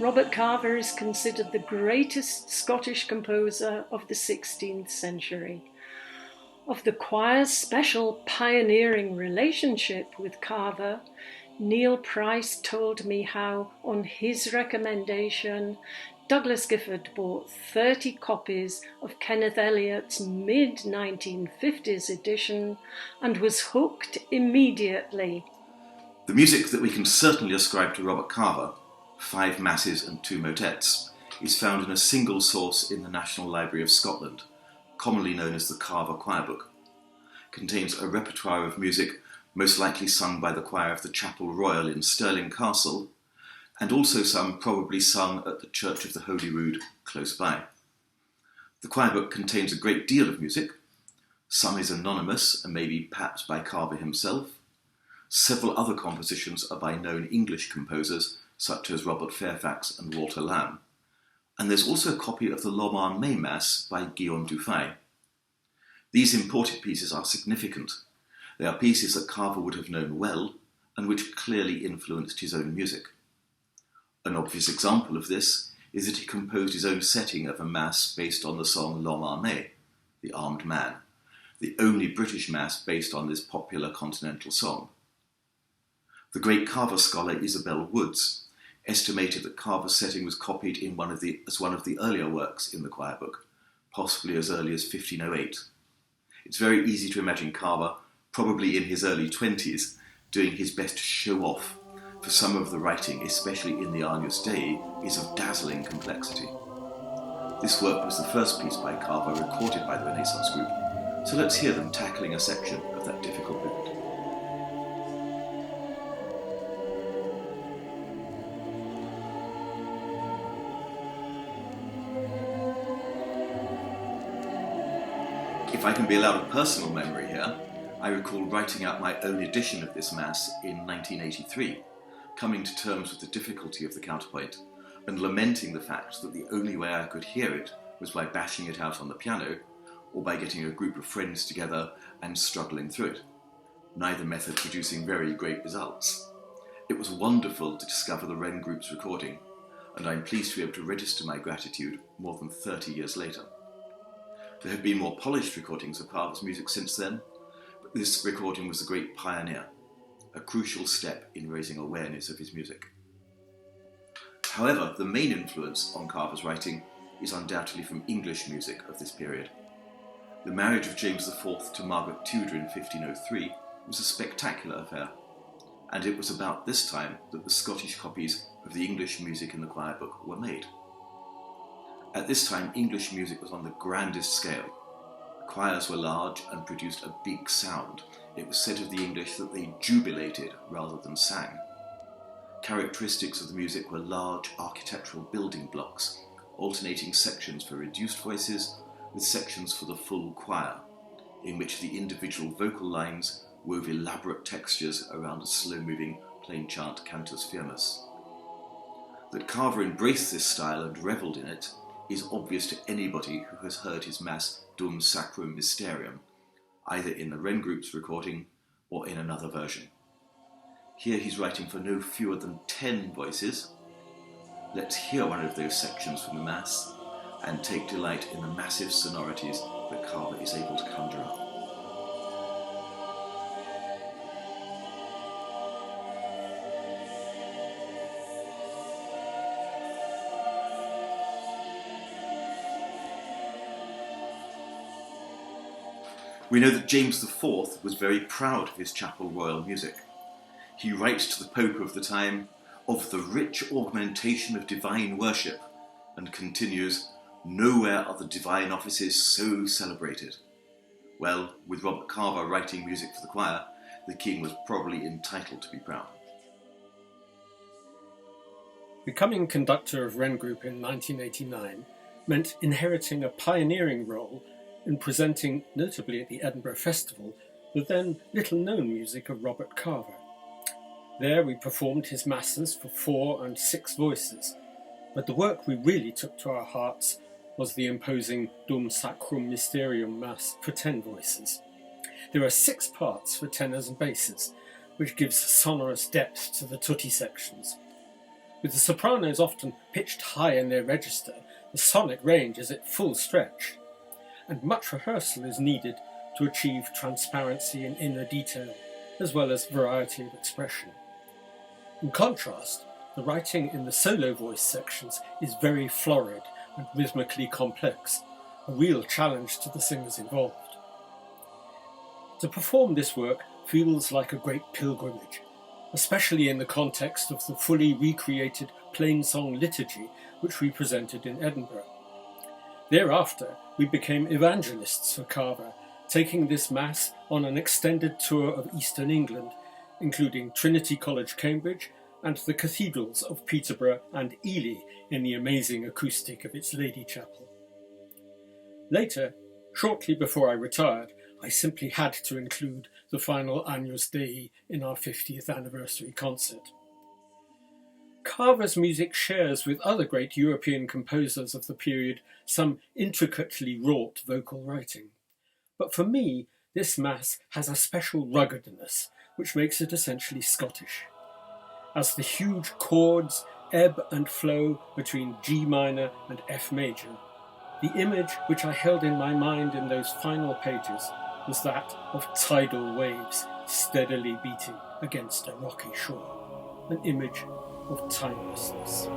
Robert Carver is considered the greatest Scottish composer of the 16th century. Of the choir's special pioneering relationship with Carver, Neil Price told me how, on his recommendation, Douglas Gifford bought 30 copies of Kenneth Eliot's mid-1950s edition and was hooked immediately. The music that we can certainly ascribe to Robert Carver, 5 masses and 2 motets, is found in a single source in the National Library of Scotland, commonly known as the Carver Choir Book. It contains a repertoire of music most likely sung by the choir of the Chapel Royal in Stirling Castle, and also some probably sung at the Church of the Holy Rood close by. The choir book contains a great deal of music. Some is anonymous and maybe perhaps by Carver himself. Several other compositions are by known English composers such as Robert Fairfax and Walter Lamb. And there's also a copy of the Lommar May Mass by Guillaume Dufay. These imported pieces are significant. They are pieces that Carver would have known well and which clearly influenced his own music. An obvious example of this is that he composed his own setting of a mass based on the song L'Homme Armé, the Armed Man, the only British mass based on this popular continental song. The great Carver scholar Isabel Woods estimated that Carver's setting was copied in as one of the earlier works in the choir book, possibly as early as 1508. It's very easy to imagine Carver, probably in his early 20s, doing his best to show off, for some of the writing, especially in the Agnus Dei, is of dazzling complexity. This work was the first piece by Carver recorded by the Renaissance group, so let's hear them tackling a section of that difficult movement. If I can be allowed a personal memory here, I recall writing out my own edition of this Mass in 1983, coming to terms with the difficulty of the counterpoint, and lamenting the fact that the only way I could hear it was by bashing it out on the piano, or by getting a group of friends together and struggling through it, neither method producing very great results. It was wonderful to discover the Wren Group's recording, and I'm pleased to be able to register my gratitude more than 30 years later. There have been more polished recordings of Carver's music since then, but this recording was the great pioneer, a crucial step in raising awareness of his music. However, the main influence on Carver's writing is undoubtedly from English music of this period. The marriage of James IV to Margaret Tudor in 1503 was a spectacular affair, and it was about this time that the Scottish copies of the English music in the choir book were made. At this time, English music was on the grandest scale. Choirs were large and produced a big sound. It was said of the English that they jubilated rather than sang. Characteristics of the music were large architectural building blocks, alternating sections for reduced voices with sections for the full choir, in which the individual vocal lines wove elaborate textures around a slow-moving plain chant cantus firmus. That Carver embraced this style and revelled in it is obvious to anybody who has heard his Mass Dum Sacrum Mysterium, either in the Wren Group's recording or in another version. Here he's writing for no fewer than 10 voices. Let's hear one of those sections from the Mass and take delight in the massive sonorities that Carver is able to conjure up. We know that James IV was very proud of his Chapel Royal music. He writes to the Pope of the time of the rich augmentation of divine worship, and continues, "Nowhere are the divine offices so celebrated." Well, with Robert Carver writing music for the choir, the king was probably entitled to be proud. Becoming conductor of Wren Group in 1989 meant inheriting a pioneering role in presenting, notably at the Edinburgh Festival, the then little-known music of Robert Carver. There we performed his masses for 4 and 6 voices, but the work we really took to our hearts was the imposing Dum Sacrum Mysterium Mass for 10 voices. There are 6 parts for tenors and basses, which gives sonorous depth to the tutti sections. With the sopranos often pitched high in their register, the sonic range is at full stretch, and much rehearsal is needed to achieve transparency in inner detail, as well as variety of expression. In contrast, the writing in the solo voice sections is very florid and rhythmically complex, a real challenge to the singers involved. To perform this work feels like a great pilgrimage, especially in the context of the fully recreated plain-song liturgy which we presented in Edinburgh. Thereafter, we became evangelists for Carver, taking this Mass on an extended tour of Eastern England, including Trinity College, Cambridge, and the cathedrals of Peterborough and Ely in the amazing acoustic of its Lady Chapel. Later, shortly before I retired, I simply had to include the final Agnus Dei in our 50th anniversary concert. Carver's music shares with other great European composers of the period some intricately wrought vocal writing. But for me, this Mass has a special ruggedness which makes it essentially Scottish. As the huge chords ebb and flow between G minor and F major, the image which I held in my mind in those final pages was that of tidal waves steadily beating against a rocky shore, an image of timelessness.